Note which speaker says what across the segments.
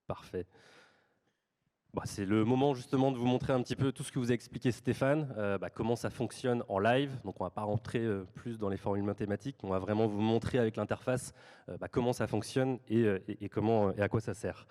Speaker 1: Parfait. C'est le moment justement de vous montrer un petit peu tout ce que vous a expliqué Stéphane, comment ça fonctionne en live. Donc on ne va pas rentrer plus dans les formules mathématiques, on va vraiment vous montrer avec l'interface comment ça fonctionne et comment, et à quoi ça sert.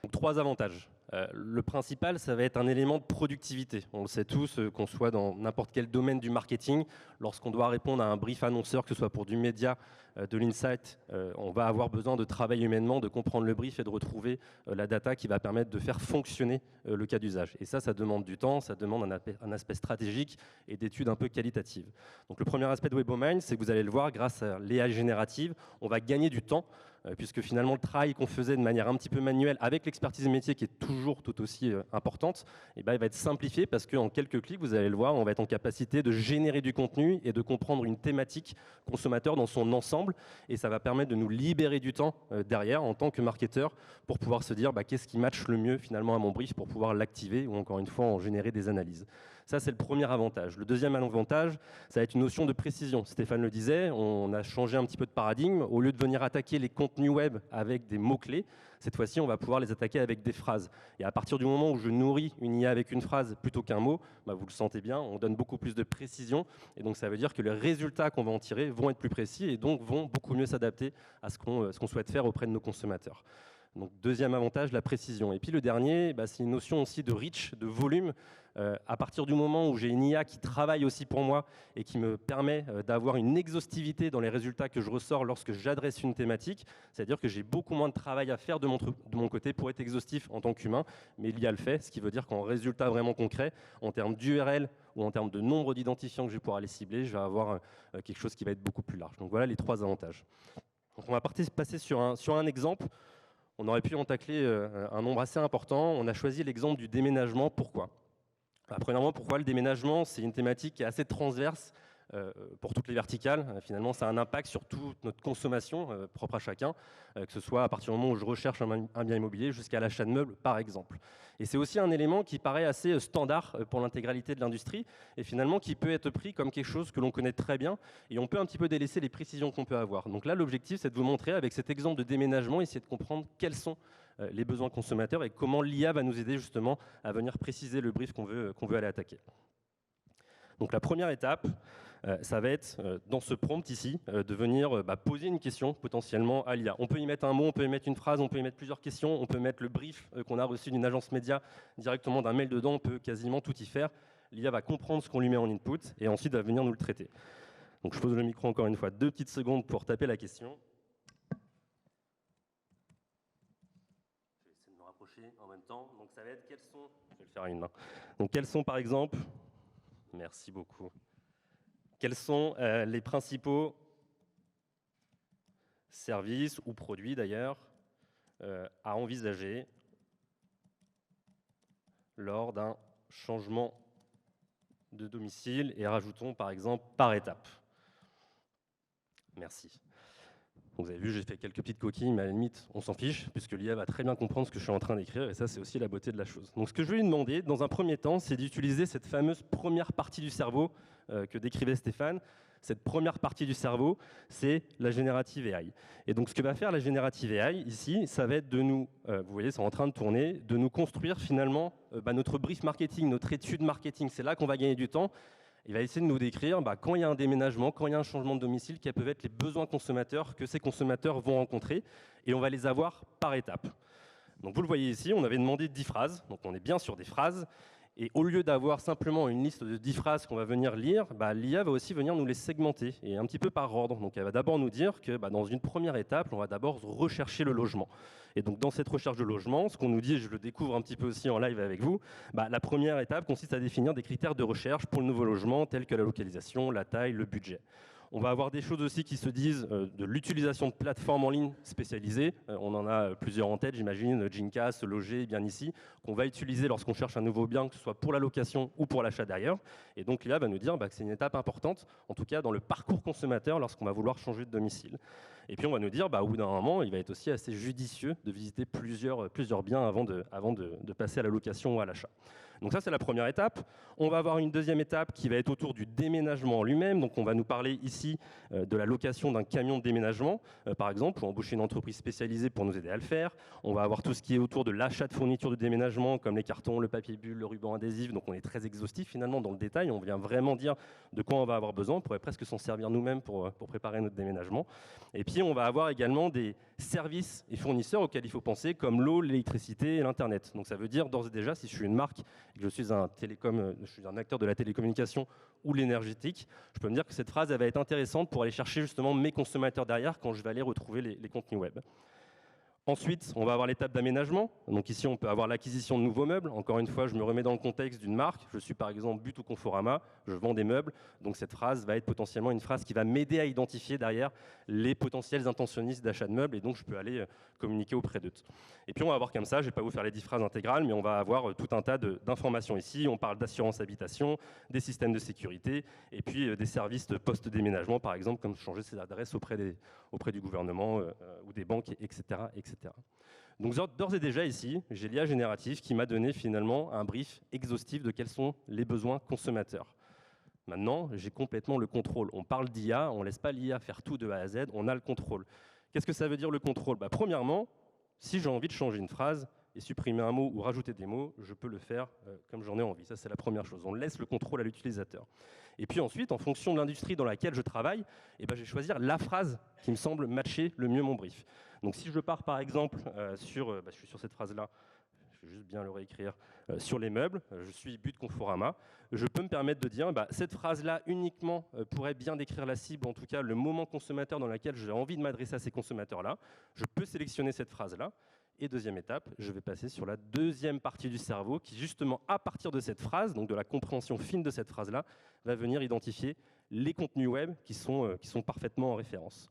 Speaker 1: Donc 3 avantages. Le principal, ça va être un élément de productivité. On le sait tous, qu'on soit dans n'importe quel domaine du marketing, lorsqu'on doit répondre à un brief annonceur, que ce soit pour du média, de l'insight, on va avoir besoin de travailler humainement, de comprendre le brief et de retrouver la data qui va permettre de faire fonctionner le cas d'usage. Et ça demande du temps, ça demande un aspect stratégique et d'études un peu qualitatives. Donc le premier aspect de WebOmind, c'est que vous allez le voir, grâce à l'AI générative, on va gagner du temps, puisque finalement le travail qu'on faisait de manière un petit peu manuelle, avec l'expertise métier qui est toujours tout aussi importante, il va être simplifié parce qu'en quelques clics, vous allez le voir, on va être en capacité de générer du contenu et de comprendre une thématique consommateur dans son ensemble, et ça va permettre de nous libérer du temps derrière en tant que marketeur pour pouvoir se dire qu'est-ce qui matche le mieux finalement à mon brief pour pouvoir l'activer ou encore une fois en générer des analyses. Ça, c'est le premier avantage. Le deuxième avantage, ça va être une notion de précision. Stéphane le disait, on a changé un petit peu de paradigme. Au lieu de venir attaquer les contenus web avec des mots-clés, cette fois-ci, on va pouvoir les attaquer avec des phrases. Et à partir du moment où je nourris une IA avec une phrase plutôt qu'un mot, vous le sentez bien, on donne beaucoup plus de précision. Et donc, ça veut dire que les résultats qu'on va en tirer vont être plus précis et donc vont beaucoup mieux s'adapter à ce qu'on souhaite faire auprès de nos consommateurs. Donc, deuxième avantage, la précision. Et puis le dernier, c'est une notion aussi de reach, de volume. À partir du moment où j'ai une IA qui travaille aussi pour moi et qui me permet d'avoir une exhaustivité dans les résultats que je ressors lorsque j'adresse une thématique, c'est-à-dire que j'ai beaucoup moins de travail à faire de mon côté pour être exhaustif en tant qu'humain, mais l'IA le fait, ce qui veut dire qu'en résultat vraiment concret, en termes d'URL ou en termes de nombre d'identifiants que je vais pouvoir aller cibler, je vais avoir quelque chose qui va être beaucoup plus large. Donc voilà les 3 avantages. Donc on va passer sur un exemple. On aurait pu en tacler un nombre assez important. On a choisi l'exemple du déménagement. Pourquoi ? Premièrement, pourquoi le déménagement? C'est une thématique qui est assez transverse pour toutes les verticales. Finalement, ça a un impact sur toute notre consommation propre à chacun, que ce soit à partir du moment où je recherche un bien immobilier jusqu'à l'achat de meubles, par exemple. Et c'est aussi un élément qui paraît assez standard pour l'intégralité de l'industrie et finalement qui peut être pris comme quelque chose que l'on connaît très bien et on peut un petit peu délaisser les précisions qu'on peut avoir. Donc là, l'objectif, c'est de vous montrer avec cet exemple de déménagement, essayer de comprendre quels sont les besoins consommateurs et comment l'IA va nous aider justement à venir préciser le brief qu'on veut aller attaquer. Donc la première étape, ça va être dans ce prompt ici, de venir poser une question potentiellement à l'IA. On peut y mettre un mot, on peut y mettre une phrase, on peut y mettre plusieurs questions, on peut mettre le brief qu'on a reçu d'une agence média directement d'un mail dedans, on peut quasiment tout y faire. L'IA va comprendre ce qu'on lui met en input et ensuite va venir nous le traiter. Donc je pose le micro encore une fois, 2 petites secondes pour taper la question. En même temps, donc ça va être quels sont, je vais le faire à une main. Donc quels sont par exemple, merci beaucoup, quels sont les principaux services ou produits d'ailleurs à envisager lors d'un changement de domicile et rajoutons par exemple par étape. Merci. Vous avez vu, j'ai fait quelques petites coquilles, mais à la limite, on s'en fiche, puisque l'IA va très bien comprendre ce que je suis en train d'écrire, et ça, c'est aussi la beauté de la chose. Donc, ce que je vais lui demander, dans un premier temps, c'est d'utiliser cette fameuse première partie du cerveau que décrivait Stéphane. Cette première partie du cerveau, c'est la générative AI. Et donc, ce que va faire la générative AI, ici, ça va être de nous, vous voyez, c'est en train de tourner, de nous construire finalement notre brief marketing, notre étude marketing. C'est là qu'on va gagner du temps. Il va essayer de nous décrire quand il y a un déménagement, quand il y a un changement de domicile, quels peuvent être les besoins consommateurs que ces consommateurs vont rencontrer, et on va les avoir par étapes. Donc vous le voyez ici, on avait demandé 10 phrases, donc on est bien sur des phrases, et au lieu d'avoir simplement une liste de 10 phrases qu'on va venir lire, l'IA va aussi venir nous les segmenter, et un petit peu par ordre. Donc elle va d'abord nous dire que dans une première étape, on va d'abord rechercher le logement. Et donc dans cette recherche de logement, ce qu'on nous dit, et je le découvre un petit peu aussi en live avec vous, la première étape consiste à définir des critères de recherche pour le nouveau logement, tels que la localisation, la taille, le budget. On va avoir des choses aussi qui se disent de l'utilisation de plateformes en ligne spécialisées. On en a plusieurs en tête, j'imagine, Gyncas, Loger, bien ici, qu'on va utiliser lorsqu'on cherche un nouveau bien, que ce soit pour la location ou pour l'achat derrière. Et donc l'IA va nous dire que c'est une étape importante, en tout cas dans le parcours consommateur lorsqu'on va vouloir changer de domicile. Et puis on va nous dire, au bout d'un moment, il va être aussi assez judicieux de visiter plusieurs biens avant de passer à la location ou à l'achat. Donc ça, c'est la première étape. On va avoir une deuxième étape qui va être autour du déménagement en lui-même. Donc on va nous parler ici de la location d'un camion de déménagement, par exemple, pour embaucher une entreprise spécialisée pour nous aider à le faire. On va avoir tout ce qui est autour de l'achat de fournitures de déménagement, comme les cartons, le papier bulle, le ruban adhésif. Donc on est très exhaustif finalement dans le détail. On vient vraiment dire de quoi on va avoir besoin. On pourrait presque s'en servir nous-mêmes pour préparer notre déménagement. Et puis on va avoir également des services et fournisseurs auxquels il faut penser, comme l'eau, l'électricité et l'Internet. Donc ça veut dire d'ores et déjà, si je suis une marque et que je suis un acteur de la télécommunication ou l'énergétique, je peux me dire que cette phrase elle va être intéressante pour aller chercher justement mes consommateurs derrière quand je vais aller retrouver les contenus web. Ensuite, on va avoir l'étape d'aménagement. Donc ici, on peut avoir l'acquisition de nouveaux meubles. Encore une fois, je me remets dans le contexte d'une marque. Je suis par exemple But ou Conforama, je vends des meubles. Donc cette phrase va être potentiellement une phrase qui va m'aider à identifier derrière les potentiels intentionnistes d'achat de meubles et donc je peux aller communiquer auprès d'eux. Et puis on va avoir comme ça, je ne vais pas vous faire les 10 phrases intégrales, mais on va avoir tout un tas d'informations ici. On parle d'assurance habitation, des systèmes de sécurité et puis des services de post-déménagement, par exemple, comme changer ses adresses auprès du gouvernement ou des banques, etc., etc. Donc d'ores et déjà ici, j'ai l'IA générative qui m'a donné finalement un brief exhaustif de quels sont les besoins consommateurs. Maintenant, j'ai complètement le contrôle. On parle d'IA, on ne laisse pas l'IA faire tout de A à Z, on a le contrôle. Qu'est-ce que ça veut dire le contrôle ? Premièrement, si j'ai envie de changer une phrase et supprimer un mot ou rajouter des mots, je peux le faire comme j'en ai envie. Ça, c'est la première chose. On laisse le contrôle à l'utilisateur. Et puis ensuite, en fonction de l'industrie dans laquelle je travaille, je vais choisir la phrase qui me semble matcher le mieux mon brief. Donc si je pars par exemple je suis sur cette phrase-là, je vais juste bien le réécrire, sur les meubles, je suis But Conforama, je peux me permettre de dire cette phrase-là uniquement pourrait bien décrire la cible, en tout cas le moment consommateur dans lequel j'ai envie de m'adresser à ces consommateurs-là. Je peux sélectionner cette phrase-là. Et deuxième étape, je vais passer sur la deuxième partie du cerveau qui, justement, à partir de cette phrase, donc de la compréhension fine de cette phrase-là, va venir identifier les contenus web qui sont parfaitement en référence.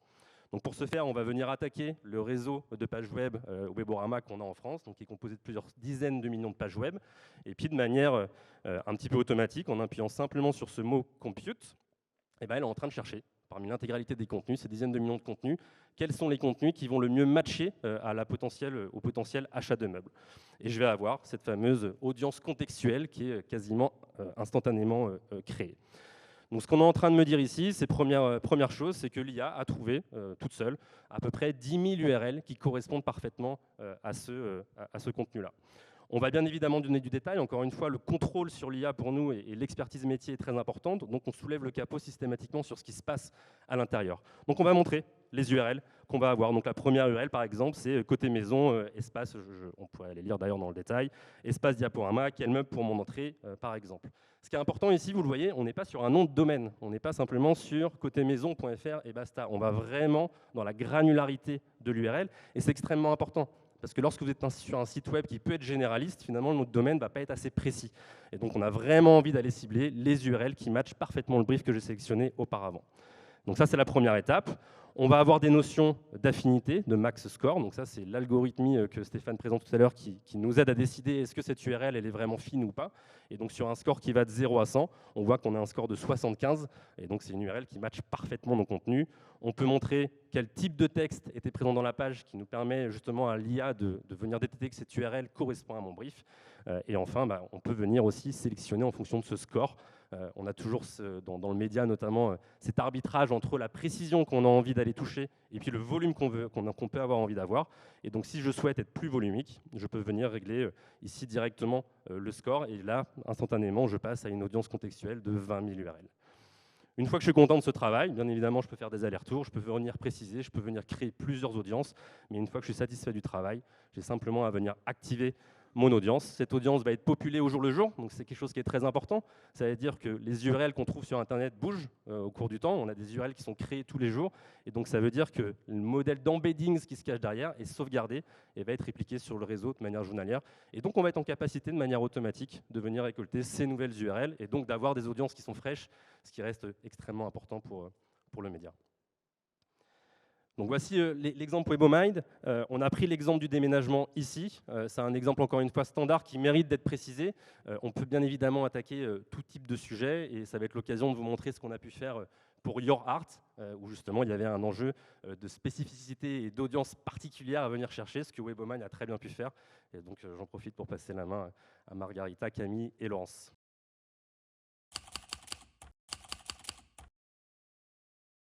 Speaker 1: Donc pour ce faire, on va venir attaquer le réseau de pages web Weborama qu'on a en France, donc qui est composé de plusieurs dizaines de millions de pages web. Et puis de manière un petit peu automatique, en appuyant simplement sur ce mot « compute », elle est en train de chercher, parmi l'intégralité des contenus, ces dizaines de millions de contenus, quels sont les contenus qui vont le mieux matcher au potentiel achat de meubles. Et je vais avoir cette fameuse audience contextuelle qui est quasiment instantanément créée. Donc ce qu'on est en train de me dire ici, c'est première chose, c'est que l'IA a trouvé toute seule à peu près 10 000 URL qui correspondent parfaitement à ce contenu-là. On va bien évidemment donner du détail. Encore une fois, le contrôle sur l'IA pour nous et l'expertise métier est très importante. Donc on soulève le capot systématiquement sur ce qui se passe à l'intérieur. Donc on va montrer les URL qu'on va avoir. Donc la première URL par exemple, c'est côté maison, espace, on pourrait aller lire d'ailleurs dans le détail, espace diaporama, quel meuble pour mon entrée par exemple. Ce qui est important ici, vous le voyez, on n'est pas sur un nom de domaine. On n'est pas simplement sur côtémaison.fr et basta. On va vraiment dans la granularité de l'URL et c'est extrêmement important. Parce que lorsque vous êtes sur un site web qui peut être généraliste, finalement, le nom de domaine ne va pas être assez précis. Et donc, on a vraiment envie d'aller cibler les URL qui matchent parfaitement le brief que j'ai sélectionné auparavant. Donc ça, c'est la première étape. On va avoir des notions d'affinité, de max score. Donc ça, c'est l'algorithmie que Stéphane présente tout à l'heure qui nous aide à décider est-ce que cette URL elle est vraiment fine ou pas. Et donc sur un score qui va de 0 à 100, on voit qu'on a un score de 75. Et donc c'est une URL qui matche parfaitement nos contenus. On peut montrer quel type de texte était présent dans la page qui nous permet justement à l'IA de venir détecter que cette URL correspond à mon brief. Et enfin, on peut venir aussi sélectionner en fonction de ce score. On a toujours dans le média notamment cet arbitrage entre la précision qu'on a envie d'aller toucher et puis le volume qu'on peut avoir envie d'avoir. Et donc si je souhaite être plus volumique, je peux venir régler ici directement le score et là, instantanément, je passe à une audience contextuelle de 20 000 URL. Une fois que je suis content de ce travail, bien évidemment, je peux faire des allers-retours, je peux venir préciser, je peux venir créer plusieurs audiences, mais une fois que je suis satisfait du travail, j'ai simplement à venir activer mon audience. Cette audience va être populée au jour le jour, donc c'est quelque chose qui est très important. Ça veut dire que les URL qu'on trouve sur Internet bougent au cours du temps. On a des URL qui sont créées tous les jours, et donc ça veut dire que le modèle d'embeddings qui se cache derrière est sauvegardé et va être répliqué sur le réseau de manière journalière. Et donc on va être en capacité de manière automatique de venir récolter ces nouvelles URL et donc d'avoir des audiences qui sont fraîches, ce qui reste extrêmement important pour le média. Donc voici l'exemple WebOmind. On a pris l'exemple du déménagement ici. C'est un exemple encore une fois standard qui mérite d'être précisé. On peut bien évidemment attaquer tout type de sujet et ça va être l'occasion de vous montrer ce qu'on a pu faire pour Your Art, où justement il y avait un enjeu de spécificité et d'audience particulière à venir chercher, ce que Weboman a très bien pu faire. Et donc j'en profite pour passer la main à Margarita, Camille et Laurence.